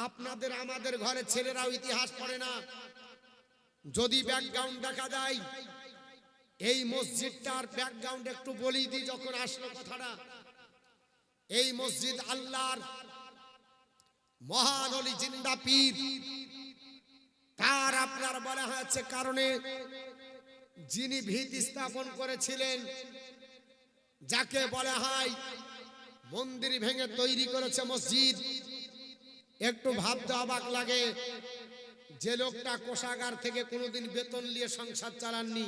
আপনাদের আমাদের ঘরে ছেলেরাও ইতিহাস পড়ে না। যদি ব্যাকগ্রাউন্ড দেখা যায়, এই মসজিদটার ব্যাকগ্রাউন্ড একটু বলি দিই। যখন আসলো কথাটা, এই মসজিদ আল্লাহর মহান ওলি জিন্দা পীর, তার আপনার বলা হয়েছে কারণে যিনি ভিত স্থাপন করেছিলেন, যাকে বলা হয় মন্দির ভেঙে তৈরি করেছে মসজিদ। একটু ভাবতে অবাক লাগে, যে লোকটা কোষাগার থেকে কোনোদিন বেতন নিয়ে সংসার চালাননি,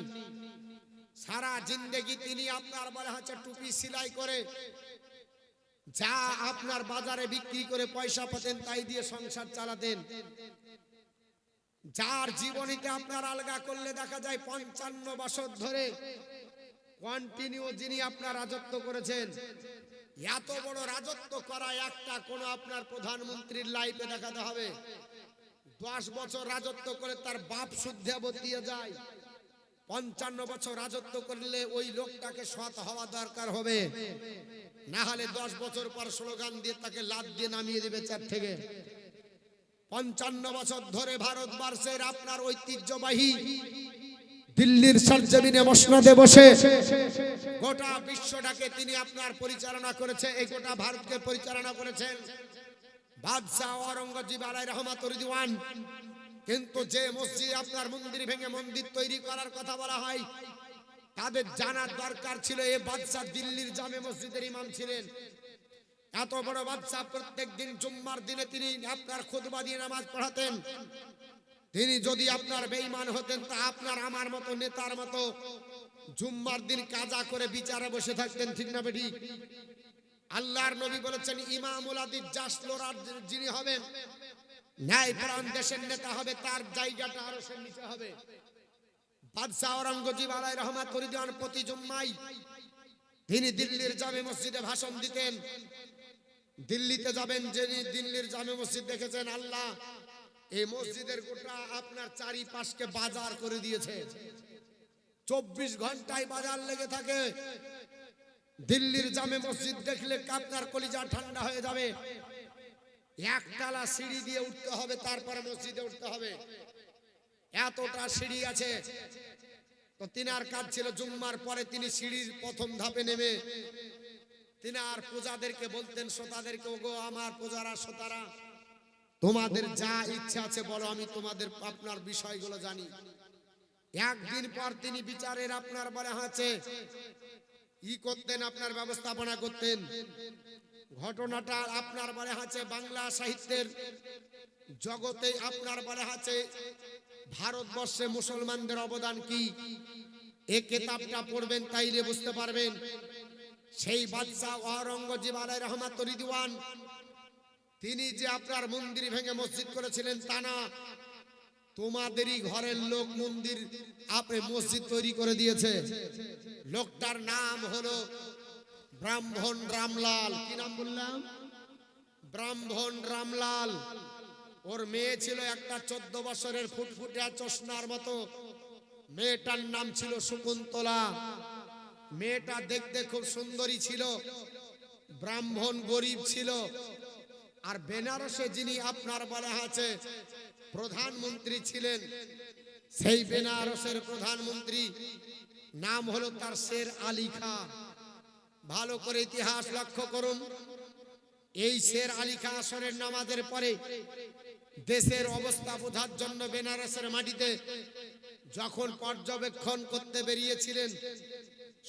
সারা জিন্দেগি তিনি আপনার বলা হচ্ছে টুপি সেলাই করে যা আপনার বাজারে বিক্রি করে পয়সা পেতেন তাই দিয়ে সংসার চালাতেন। যার জীবনীতে আপনার আলগা করলে দেখা যায় 55 বছর ধরে কন্টিনিউ যিনি আপনার রাজত্ব করেছেন। এত বড় রাজত্ব করা একটা কোন আপনার প্রধানমন্ত্রীর লাইফে দেখাতে হবে। 10 বছর রাজত্ব করে তার বাপ শুদ্ধে দিয়ে যায়। 55 বছর রাজত্ব করলে ওই লোকটাকে সৎ হওয়া দরকার হবে, না হলে 10 বছর পর স্লোগান দিয়ে তাকে লাত দিয়ে নামিয়ে দেবে চেয়ার থেকে। 55 বছর ধরে ভারতবর্ষের আপনার ঐতিহ্যবাহী দিল্লির সরজমিনে মসনদে বসে গোটা বিশ্বটাকে তিনি আপনার পরিচালনা করেছে। এই গোটা ভারতকে পরিচালনা করেছেন বাদশাহ আওরঙ্গজেব আলাইহির রহমাতুর রিদওয়ান। কিন্তু যে মসজিদ আপনার মন্দির ভেঙে মন্দির তৈরি করার কথা বলা হয়, তাদের জানার দরকার ছিল এই বাদশাহ দিল্লির জামে মসজিদের ইমাম ছিলেন। এত বড় বাদশাহ প্রত্যেক দিন জুম্মার দিনে তিনি আপনার খুতবা দিয়ে নামাজ পড়াতেন। তিনি যদি আপনার বেঈমান হতেন তা আপনার আমার মতো নেতার মতো জুম্মার দিন কাজা করে বিচারে বসে থাকতেন, ঠিক না বেঠিক? আল্লাহর নবী বলেছেন ইমামুল আদিল জাসলোরার যিনি হবেন, ন্যায়পরায়ণ দেশের নেতা হবে, তার জায়গাটা আরশের নিচে হবে। বাদশাহ আওরঙ্গজেব আলাইহির রহমাতুর রিদওয়ান প্রতি জুম্মায় তিনি দিল্লির জামে মসজিদে ভাষণ দিতেন। দিল্লিতে যাবেন, যিনি দিল্লির জামে মসজিদ দেখেছেন, আল্লাহ এই মসজিদের গোটা আপনার চারিপাশকে বাজার করে দিয়েছে। 24 ঘন্টায় বাজার লেগে থাকে। দিল্লির জামে মসজিদ দেখলে আপনার কলিজা ঠান্ডা হয়ে যাবে। একতলা সিঁড়ি দিয়ে উঠতে হবে, তারপরে মসজিদে উঠতে হবে, এতটা সিঁড়ি আছে। তো তিনার কাজ ছিল জুম্মার পরে তিনি সিঁড়ির প্রথম ধাপে নেমে তিনি আর প্রজাদেরকে বলতেন, শ্রোতাদেরকে, ওগো আমার প্রজারা শ্রোতারা, তোমাদের যা ইচ্ছা আছে বলো, আমি তোমাদের আপনার বিষয়গুলো জানি। একদিন পর তিনি বিচারের আপনার বলা হচ্ছে ই করতেন, আপনার ব্যবস্থাপনা করতেন। ঘটনাটা আপনার বলা হচ্ছে বাংলা সাহিত্যের জগতে আপনার বলা হচ্ছে ভারতবর্ষে মুসলমানদের অবদান কি, এই কিতাবটা পড়বেন তাইলে বুঝতে পারবেন। সেই বাদশাহ আওরঙ্গজেব আলাইহির রহমাতুর রিদওয়ান তিনি যে আপনার মন্দির ভেঙে মসজিদ করেছিলেন তা না, তোমাদেরই ঘরের লোক মন্দির আপনি মসজিদ তৈরি করে দিয়েছে। লোকটার নাম হলো ব্রাহ্মণ রামলাল। কি নাম বললাম? ব্রাহ্মণ রামলাল। ওর মেয়ে ছিল একটা 14 বছরের ফুটফুটে চশমার মতো। মেয়েটার নাম ছিল শকুন্তলা। মেয়েটা দেখতে খুব সুন্দরী ছিল। ব্রাহ্মণ গরিব ছিল। আর বেনারসে যিনি আপনার বলা আছে প্রধানমন্ত্রী ছিলেন, সেই বেনারসের প্রধানমন্ত্রী নাম হলো তার শের আলী খাঁ। ভালো করে ইতিহাস লক্ষ্য করুন। এই শের আলী খাঁ আসরের নামাজের পরে দেশের অবস্থা বোঝার জন্য বেনারসের মাটিতে যখন পর্যবেক্ষণ করতে বেরিয়েছিলেন,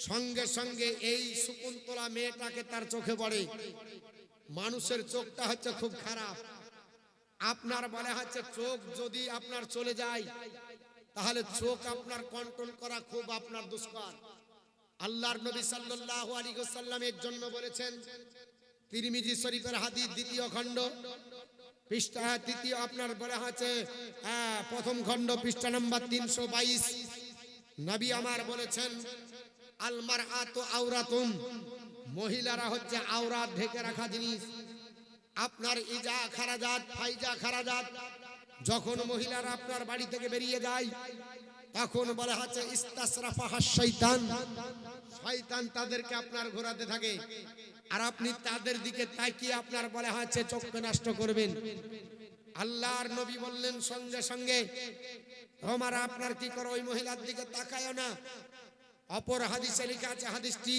সঙ্গে সঙ্গে এই শকুন্তলা মেয়েটাকে তার চোখে পড়ে। মানুষের চোখটা হচ্ছে খুব খারাপ। আপনার বলা হচ্ছে চোখ যদি আপনার চলে যায় তাহলে চোখ আপনার কন্ট্রোল করা খুব আপনার দুষ্কর। আল্লাহর নবী সাল্লাল্লাহু আলাইহি ওয়াসাল্লাম এর জন্য বলেছেন, তিরমিজি শরীফের হাদিস 2য় খণ্ড পৃষ্ঠা 3 আপনার বলা আছে প্রথম খণ্ড পৃষ্ঠা নাম্বার 322, নবী আমার বলেছেন আল মারআতু আওরাতুন, মহিলারা হচ্ছে আওরাত ঢেকে রাখা জিনিস। আপনার ইজা খারাজাত ফাইজা খারাজাত, যখন মহিলারা আপনার বাড়ি থেকে বেরিয়ে যায় তখন বলা হচ্ছে ইস্তাসরাফাহাশ শয়তান, শয়তান তাদেরকে আপনার ঘোরাতে থাকে। আর আপনি তাদের দিকে তাকিয়ে আপনার বলা হচ্ছে চোখকে নষ্ট করবেন। আল্লাহর নবী বললেন সঙ্গে সঙ্গে তোমার আপনার কি করো ওই মহিলার দিকে তাকায়ও না। অপর হাদিসে লেখা আছে, হাদিসটি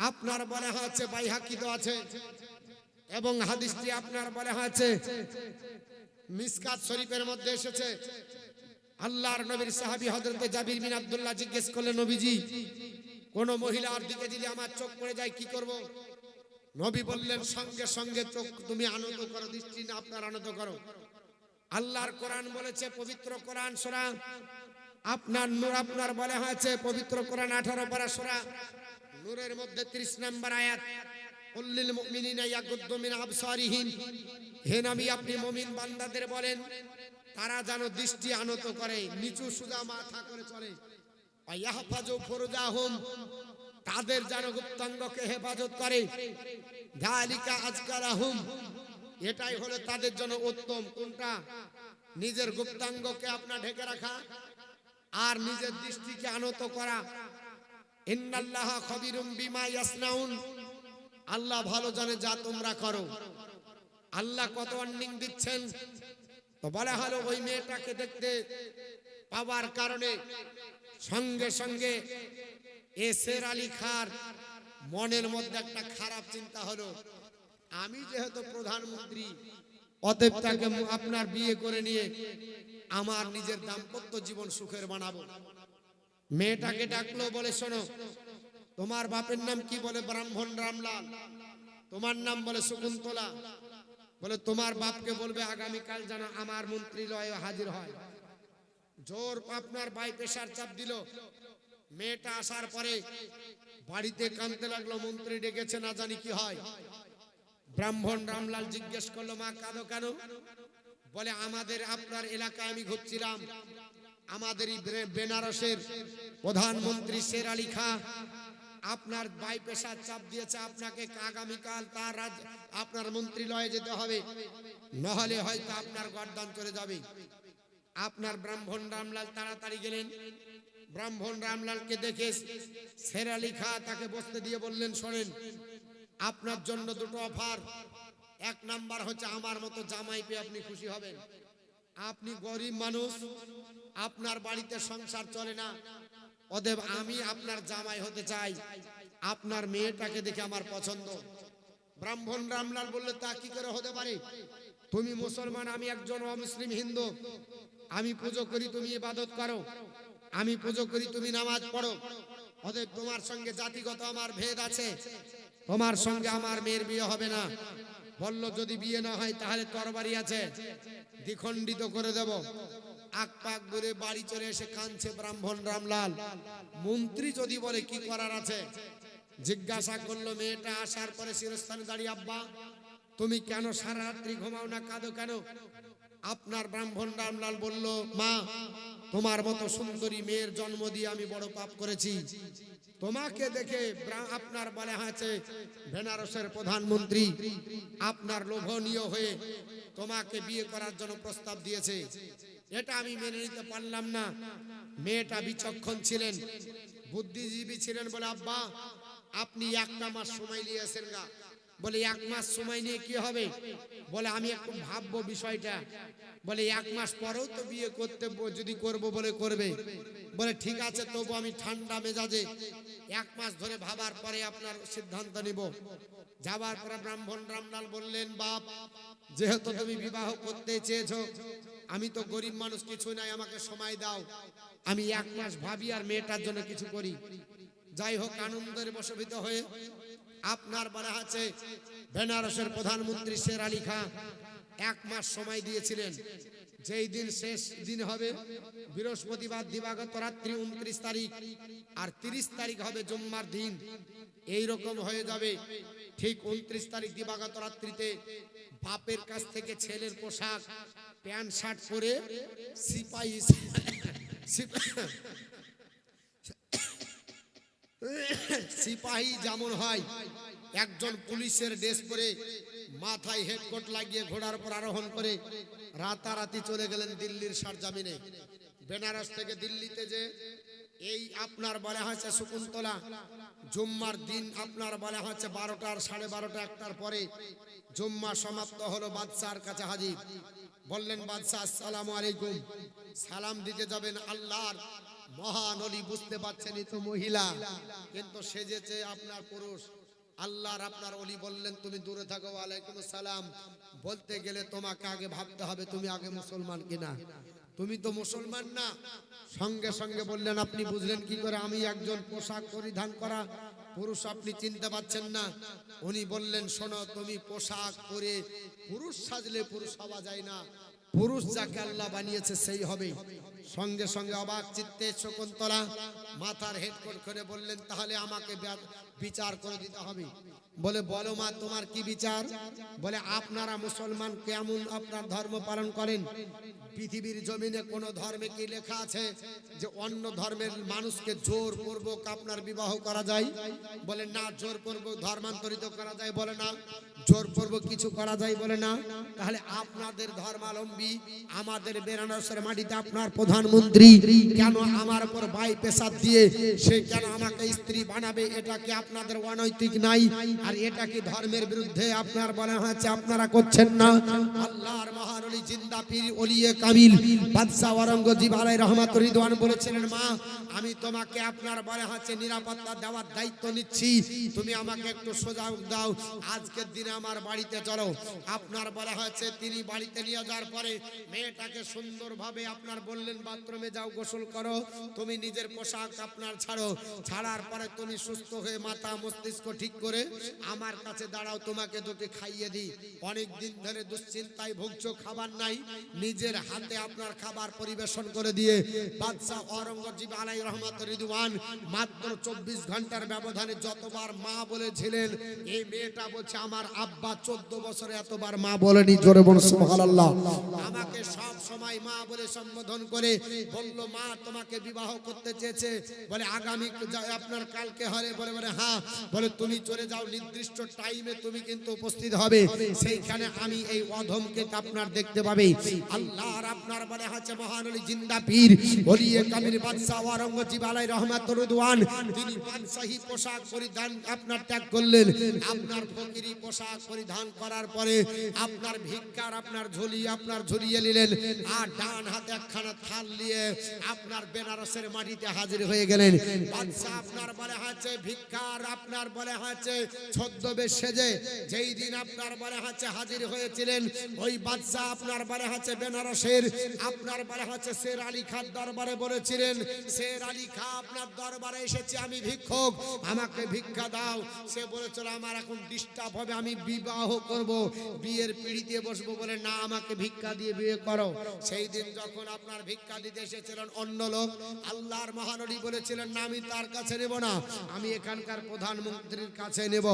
আপনার বলা হয়েছে বাইহাকিতে আছে এবং হাদিসটি আপনার বলা হয়েছে মিসকাত শরীফের মধ্যে এসেছে। আল্লাহর নবীর সাহাবী হযরতে জাবির বিন আব্দুল্লাহ জিজ্ঞেস করলেন, নবীজি কোন মহিলার দিকে যদি আমার চোখ পড়ে যায় কি করব? নবী বললেন সঙ্গে সঙ্গে চোখ তুমি আনত করো, দৃষ্টি না আপনার আনত করো। আল্লাহর কোরআন বলেছে, পবিত্র কোরআন সূরা আপনার নূর আপনার বলা হয়েছে পবিত্র কোরআন 18 পারা সূরা নূরের মধ্যে 30 নম্বর আয়াত, কুল্লিল মুমিনিনা ইয়াগুদ্দু মিন আবসারিহিম, হে নবী আপনি মুমিন বান্দাদের বলেন তারা যেন দৃষ্টি আনত করে, নিচু সোজা মাথা করে চলে। ওয়াইয়াহফাজু ফুরুজাহুম, তাদের যেন গুপ্তাঙ্গকে হেফাজত করে। যালিকা আজকারাহুম, এটাই হলো তাদের জন্য উত্তম। কোনটা? নিজের গুপ্তাঙ্গকে আপনার ঢেকে রাখা আর নিজের দৃষ্টিকে আনত করা। ইন্নাল্লাহা খবিরুম বিমা ইয়াসনাউন, আল্লাহ ভালো জানে যা তোমরা করো। আল্লাহ কত ওয়ার্নিং দিচ্ছেন। তো বলা হলো ওই মেয়েটাকে দেখতে পাওয়ার কারণে সঙ্গে সঙ্গে শের আলী খার মনের মধ্যে একটা খারাপ চিন্তা হলো, আমি যেহেতু প্রধানমন্ত্রী অতএব তাকে আপনার বিয়ে করে নিয়ে আমার নিজের দাম্পত্য জীবন সুখের বানাবো। মেয়েটাকে ডাকলো, বলে শোনো তোমার বাপের নাম কি? বলে ব্রাহ্মণ রামলাল। তোমার নাম? বলে শকুন্তলা। বলে তোমার বাপকে বলবে আগামীকাল যেন আমার মন্ত্রীলয়ে হাজির হয়। জোর আপনার বাই প্রেসার চাপ দিল। মেয়েটা আসার পরে বাড়িতে কাঁদতে লাগলো, মন্ত্রী ডেকেছে না জানি কি হয়। ব্রাহ্মণ রামলাল জিজ্ঞেস করলো, মা কাঁদো কেন? বলে আমাদের আপনার এলাকায় আমি ঘুরছিলাম, আমাদের বেনারসের প্রধানমন্ত্রী শের আলী খাঁ আপনার বাই প্রেসার চাপ দিয়েছে, আপনাকে আগামীকাল তার আপনার মন্ত্রীলয়ে যেতে হবে, নহলে হয়তো আপনার গর্দান চলে যাবে। আপনার ব্রাহ্মণ রামলাল তাড়াতাড়ি গেলেন। ব্রাহ্মণ রামলালকে দেখে শের আলী খাঁ তাকে বসতে দিয়ে বললেন, শোনেন আপনার জন্য দুটো অফার। এক নাম্বার হচ্ছে আমার মতো জামাই পেয়ে আপনি খুশি হবেন। আপনি গরিব মানুষ, আপনার বাড়িতে সংসার চলে না, অতএব আমি আপনার জামাই হতে চাই। আপনার মেয়েটাকে দেখে আমার পছন্দ। ব্রাহ্মণ রামলাল বললে তা কি করে হতে পারে? তুমি মুসলমান, আমি একজন অমুসলিম হিন্দু। আমি পুজো করি, তুমি ইবাদত করো। আমি পুজো করি, তুমি নামাজ পড়ো। অতএব তোমার সঙ্গে জাতিগত আমার ভেদ আছে, তোমার সঙ্গে আমার মেয়ের বিয়ে হবে না। বলল যদি বিয়ে না হয় তাহলে তরবারি আছে, দ্বিখণ্ডিত করে দেব। আক পাক ঘুরে বাড়ি চলে এসে কাঁদছে ব্রাহ্মণ রামলাল। মন্ত্রী যদি বলে কি করার আছে? জিজ্ঞাসা করলো মেয়েটা আসার পরে শিরস্থানে দাঁড়িয়ে, আব্বা তুমি কেন সারা রাত্রি ঘুমাও না, কাঁদো কেন? আপনার ব্রাহ্মণ রামলাল বলল, মা তোমার মতো সুন্দরী মেয়ের জন্ম দিয়ে আমি বড় পাপ করেছি। তোমাকে দেখে আপনার বলা হয়েছে বেনারসের প্রধানমন্ত্রী আপনার লোভনীয় হয়ে তোমাকে বিয়ে করার জন্য প্রস্তাব দিয়েছে, এটা আমি মেনে নিতে পারলাম না। মেয়েটা বিচক্ষণ ছিলেন, বুদ্ধিজীবী ছিলেন। বলে আব্বা আপনি একটা মাস সময় নিয়েছেন গা। বলে এক মাস সময় নিয়ে কি হবে? বলে আমি একটু ভাববো বিষয়টা। বলে এক মাস পরেও তো বিয়ে করতে যদি করব বলে করবে। বলে ঠিক আছে, তবু আমি ঠান্ডা মেজাজে এক মাস ধরে ভাবার পরে আপনার সিদ্ধান্ত নিব। যাবার পরে ব্রাহ্মণ রামলাল বললেন, বাপ যেহেতু তুমি বিবাহ করতে চেয়েছো, আমি তো গরিব মানুষ, কিছু নাই, আমাকে সময় দাও, আমি এক মাস ভাবি আর মেয়েটার জন্য কিছু করি। যাই হোক, আনন্দের বশীভূত হয়ে আপনার বলা আছে বেনারসের প্রধানমন্ত্রী শের আলী খাঁ এক মাস সময় দিয়েছিলেন। যেই দিন শেষ দিন হবে বৃহস্পতিবার দিবাগত রাত্রি 29 তারিখ, আর 30 তারিখ হবে জুম্মার দিন। এই রকম হয়ে যাবে। ঠিক 29 তারিখ দিবাগত রাত্রিতে বাপের কাছ থেকে ছেলের পোশাক প্যান্ট শার্ট পরে সিপাহী যেমন হয়, একজন পুলিশের ড্রেস পরে মাথায় হেডকোট লাগিয়ে ঘোড়ার উপর আরোহণ করে রাতারাতি চলে গেলেন দিল্লির সরজমিনে। বেনারস থেকে দিল্লিতে যে এই আপনার বলা হয়েছে শকুন্তলা জুম্মার দিন আপনার বলা হচ্ছে 12টার 12:30 1টার পরে জুম্মা সমাপ্ত হলো। বাদশার কাছে হাজির, বললেন বাদশা আসসালামু আলাইকুম। সালাম দিতে যাবেন, আল্লাহর মহান ওলি, বুঝতে পারছেন এই তো মহিলা কিন্তু সেজেছে আপনার পুরুষ। আল্লাহর আপনার ওলি বললেন তুমি দূরে থাকো। ওয়ালাইকুম আসসালাম বলতে গেলে তোমাকে আগে ভাবতে হবে তুমি আগে মুসলমান কিনা, তুমি তো মুসলমান না। সঙ্গে সঙ্গে বললেন আপনি বুঝলেন কি করে আমি একজন পোশাক পরিধান করা পুরুষ, আপনি চিনতে পারছেন না? উনি বললেন শোনো, তুমি পোশাক পরে পুরুষ সাজলে পুরুষ হওয়া যায় না, পুরুষ যাকে আল্লাহ বানিয়েছে সেই হবে। সঙ্গে সঙ্গে অবাক চিত্তে শকুন্তলা মাথার হেডকোট করে বললেন তাহলে আমাকে বিচার করে দিতে হবে। বলে বলো মা তোমার কি বিচার? বলে আপনারা মুসলমান কেমন আপনার ধর্ম পালন করেন? পৃথিবীর জমিনে কোন ধর্মে কি লেখা আছে যে অন্য ধর্মের মানুষকে জোরপূর্বক আপনার বিবাহ করা যায়? বলে না। জোরপূর্বক ধর্মান্তরিত করা যায়? বলে না। জোরপূর্বক কিছু করা যায়? বলে না। তাহলে আপনাদের ধর্মাবলম্বী আমাদের বেনারসের মাটিতে আপনার প্রধানমন্ত্রী কেন আমার উপর বাই পেশাব দিয়ে সে কেন আমাকে স্ত্রী বানাবে? এটা কি আপনাদের অনৈতিক নাই? আর এটা কি ধর্মের বিরুদ্ধে আপনার বলা হয়েছে আপনারা করছেন না? আল্লাহর মহান ওলি জিন্দা পীর ওলিয়ে কামিল বাদশা আওরঙ্গজেব আলাইহির রহমাতুর রিদওয়ান বলেছিলেন মা আমি তোমাকে আপনার বলা হয়েছে নিরাপত্তা দেওয়ার দায়িত্ব নিচ্ছি, তুমি আমাকে একটু সুযোগ দাও, আজকের দিনে আমার বাড়িতে চলো। আপনার বলা হয়েছে তিনি বাড়িতে নিয়ে যাওয়ার পরে মেয়েটাকে সুন্দরভাবে আপনার বললেন বাথরুমে যাও, গোসল করো, তুমি নিজের পোশাক আপনার ছাড়ো, ছাড়ার পরে তুমি সুস্থ হয়ে মাথা মস্তিষ্ক ঠিক করে আমার কাছে দাঁড়াও, তোমাকে দুটি খাইয়ে দিই। অনেক দিন ধরে দুশ্চিন্তায় ভুগছো, খাবার নাই, নিজের হাতে আপনার খাবার পরিবেশন করে দিয়ে বাদশা আওরঙ্গজেব আলাইহির রহমাতুর রিদওয়ান মাত্র 24 ঘন্টার ব্যবধানে যতবার মা বলেছিলেন এই মেয়েটা বলছে আমার আব্বা 14 বছরে এতবার মা বলেনি। জোরে বলুন সুবহানাল্লাহ। আমাকে সব সময় মা বলে সম্বোধন করে বলল মা তোমাকে বিবাহ করতে চেয়েছে। বলে আগামী আপনার কালকে হলে? বলে বলে হ্যাঁ। বলে তুমি চলে যাও, নির্দিষ্ট টাইমে তুমি কিন্তু উপস্থিত হবে, সেইখানে আমি এই অধমকে আপনার দেখতে পাবে। আল্লাহর আপনার বলে আছে মহান ওলি জিন্দা পীর ওলিয়ে কামিল বাদশা আওরঙ্গজেব আলাইহির রহমাতুর রিদওয়ান তিনি বাদশাহী পোশাক পরিধান আপনার ত্যাগ করলেন। আপনার ফকিরি পোশাক পরিধান করার পরে আপনার ভিক্ষার আপনার ঝুলি আপনার ঝুলিয়ে নিলেন, আর ডান হাতে একখানা থাল নিয়ে আপনার বেনারসের মাটিতে হাজির হয়ে গেলেন। বাদশা আপনার বলে আছে ভিক্ষার আপনার বলে আছে ছদ্মবেশ সেজে যেই দিন আপনার বলে আছে হাজির হয়েছিলেন, ওই বাদশা আপনার বলে আছে বেনারসের আপনার বলে আছে শের আলী খান দরবারে বলেছিলেন শের আলী খান আপনার দরবারে এসেছি আমি ভিক্ষুক, আমাকে ভিক্ষা দাও। সে বলেছিল আমার এখন ডিস্টার্ব হবে, আমি বিবাহ করব, বিয়ের পিঁড়িতে বসবো। বলে না, আমাকে ভিক্ষা দিয়ে বিয়ে করো। সেই দিন যখন আপনার ভিক্ষা দিতে এসেছিলেন অন্য লোক, আল্লাহর মহান ওলি বলেছিলেন না আমি তার কাছে নেব না, আমি এখানকার প্রধানমন্ত্রীর কাছে নেব।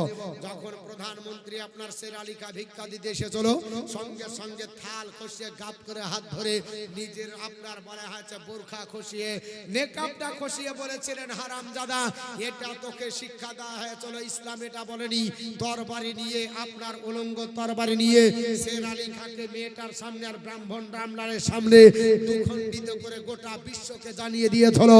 যখন প্রধানমন্ত্রী আপনার শের আলী খান ভিক্ষা দিতে এসেছিল সঙ্গে সঙ্গে থাল খসিয়ে গাপ করে হাত ধরে নিজের আপনার বলা হয়েছে বোরখা খসিয়ে নেকাবটা খসিয়ে বলেছিলেন হারামজাদা এটা তোকে শিক্ষা দেওয়া হয়েছিল, ইসলাম এটা বলেনি। তরবারি নিয়ে আপনার উলঙ্গ তরবারি নিয়ে শের আলী খানকে মেয়েটার সামনে আর ব্রাহ্মণ রামলালের সামনে দুখণ্ডিত করে গোটা বিশ্বকে জানিয়ে দিয়েছিল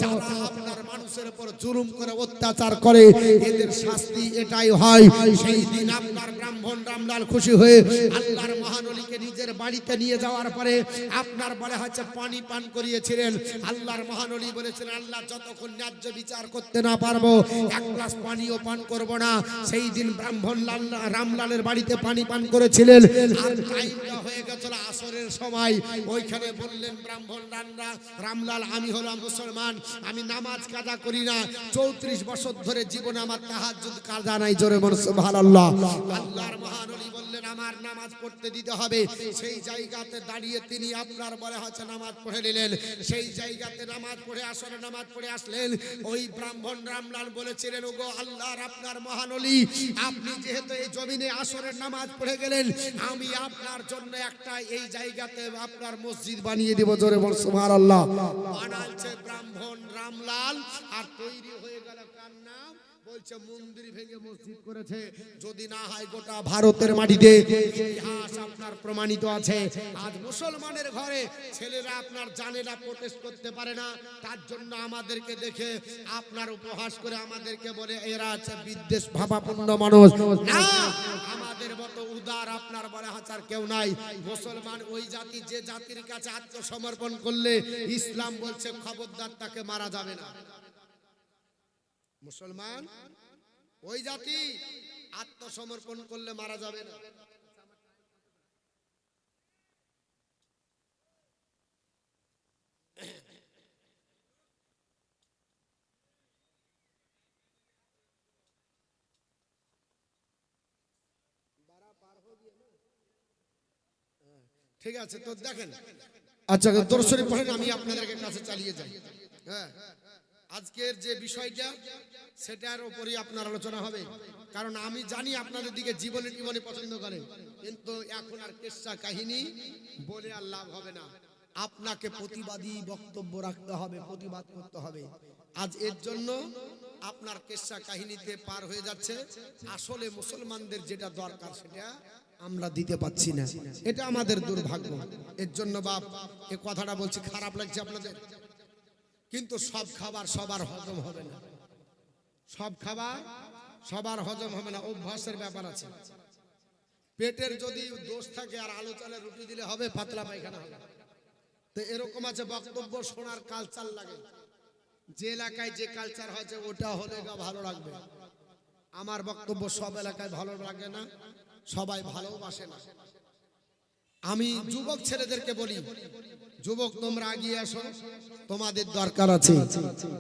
যারা আপনার মানুষের উপর জুলুম করে অত্যাচার করে এদের শাস্তি এটাই হয়। সেই দিন আপনার ব্রাহ্মণ রামলাল খুশি হয়ে আল্লাহর মহান ওলিকে নিজের বাড়িতে নিয়ে যাওয়ার পরে আপনার বলা হচ্ছে পানি পান করিয়েছিলেন। আল্লাহর মহান ওলি বলেছিলেন আল্লাহ যতক্ষণ ন্যায্য বিচার করতে না পারবো এক গ্লাস পানিও পান করব না। সেই দিন ব্রাহ্মণ রামলালের বাড়িতে পানি পান করেছিলেন। আর টাইমটা হয়ে গেছিল আসরের সময়, ওইখানে বললেন ব্রাহ্মণ রামলাল আমি হলাম মুসলমান, আমি নামাজ কাজা করি না, 34 বছর ধরে জীবনে আমার তাহাজ্জুদ কাজা নাই। জোরে বলুন সুবহানাল্লাহ। আল্লাহর মহান ওলি বললেন আমার নামাজ পড়তে দিতে হবে। সেই জায়গাতে দাঁড়িয়ে তিনি আপনার বলা হচ্ছে নামাজ পড়ে নিলেন। সেই জায়গাতে নামাজ পড়ে আসরে নামাজ পড়ে আসলেন। ওই ব্রাহ্মণ রামলাল বলেছিলেন ওগো আল্লাহর আপনার মহান ওলি আপনি যেহেতু এই জমিনে আসরের নামাজ পড়ে গেলেন আমি আপনার জন্য একটা এই জায়গাতে আপনার মসজিদ বানিয়ে দেব। জোরে বল সুবহানাল্লাহ। বানালছে ব্রাহ্মণ রামলাল আর তৈরি হয়ে গেল কার নাম? বলছে মন্দির ভেঙে মসজিদ করেছে। যদি না হয় গোটা ভারতের মাটিতে ইতিহাস আপনার প্রমাণিত আছে। আজ মুসলমানের ঘরে ছেলেরা আপনার জানেরা প্রোটেস্ট করতে পারে না, তার জন্য আমাদেরকে দেখে আপনার উপহাস করে আমাদেরকে বলে এরা আছে বিদ্বেষ ভাবাপন্ন মানুষ। না, আমাদের মতো উদার আপনার বলে হাজার কেউ নাই। মুসলমান ওই জাতি যে জাতির কাছে আত্মসমর্পণ করলে ইসলাম বলছে খবরদার তাকে মারা যাবে না। মুসলমান ওই জাতি আত্মসমর্পণ করলে মারা যাবে না। ঠিক আছে, তো দেখেন। আচ্ছা, দরুদ শরীফ পড়েন, আমি আপনাদেরকে কাছে চালিয়ে যাই। হ্যাঁ, আজকের যে বিষয়টা সেটার উপরই আপনার আলোচনা হবে, কারণ আমি জানি আপনাদের দিকে জীবনে জীবনে পছন্দ করেন, কিন্তু এখন আর কিসসা কাহিনী বলে আর লাভ হবে না। আপনাকে প্রতিবাদী বক্তব্য রাখতে হবে, প্রতিবাদ করতে হবে। আজ এর জন্য আপনার কিসসা কাহিনীতে পার হয়ে যাচ্ছে। আসলে মুসলমানদের যেটা দরকার সেটা আমরা দিতে পাচ্ছি না, এটা আমাদের দুর্ভাগ্য। এর জন্য বাপ এই কথাটা বলছি, খারাপ লাগছে আপনাদের, কিন্তু সব খাবার সবার হজম হবে না। সব খাবার সবার হজম হবে না, অভ্যাসের ব্যাপার আছে। পেটের যদি দোষ থাকে আর আলু চালের রুটি দিলে হবে, পাতলা পায়খানা হবে। তো এরকম আছে, বক্তব্য শোনার কালচার লাগে। যে এলাকায় যে কালচার হয়েছে ওটা হলে ভালো লাগবে। আমার বক্তব্য সব এলাকায় ভালো লাগে না, সবাই ভালোবাসে না। আমি যুবক ছেলেদেরকে বলি, যুবক তোমরা এগিয়ে আসো, তোমাদের দরকার আছে।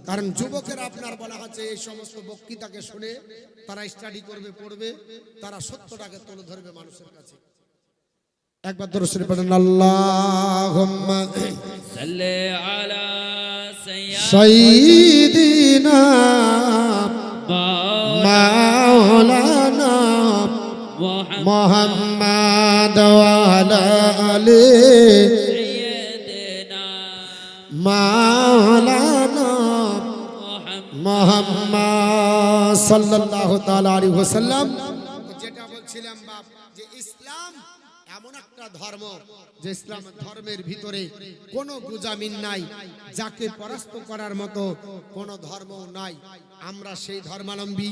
কারণ যুবকের আপনার বলা হচ্ছে এই সমস্ত বক্তৃতাকে শুনে তারা স্টাডি করবে, পড়বে, তারা সত্যটাকে তুলে ধরবে মানুষের কাছে। একবার দরুদ শরীফ পড়েন, আল্লাহুম্মা সাল্লি আলা সাইয়্যিদিনা মাওলানা মুহাম্মাদ ওয়া আলা আলি সাইয়্যিদিনা মাওলানা মুহাম্মদ সাল্লাল্লাহু তাআলা আলাইহি ওয়াসাল্লাম। যেটা বলছিলাম বাপ, যে ইসলাম এমন একটা ধর্ম যে ইসলাম ধর্মের ভিতরে কোনো গুজামিন নাই, যাকে পরাস্ত করার মতো কোনো ধর্ম নাই। আমরা সেই ধর্মাবলম্বী,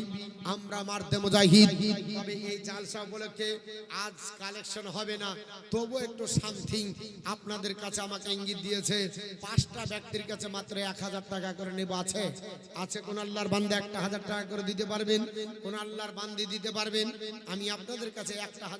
আমরা মার্দে মুজাহিদ। তবে এই জালসা উপলক্ষে আজ কালেকশন হবে না, তবু একটু সামথিং আপনাদের কাছে আমাকে ইঙ্গিত দিয়েছে। 5টা ব্যক্তির কাছে মাত্র 1000 টাকা করে নেব। আছে আছে কোন আল্লাহর বান্দা 1000 টাকা করে দিতে পারবেন? কোন আল্লাহর বান্দি দিতে পারবেন? আমি আপনাদের কাছে 1000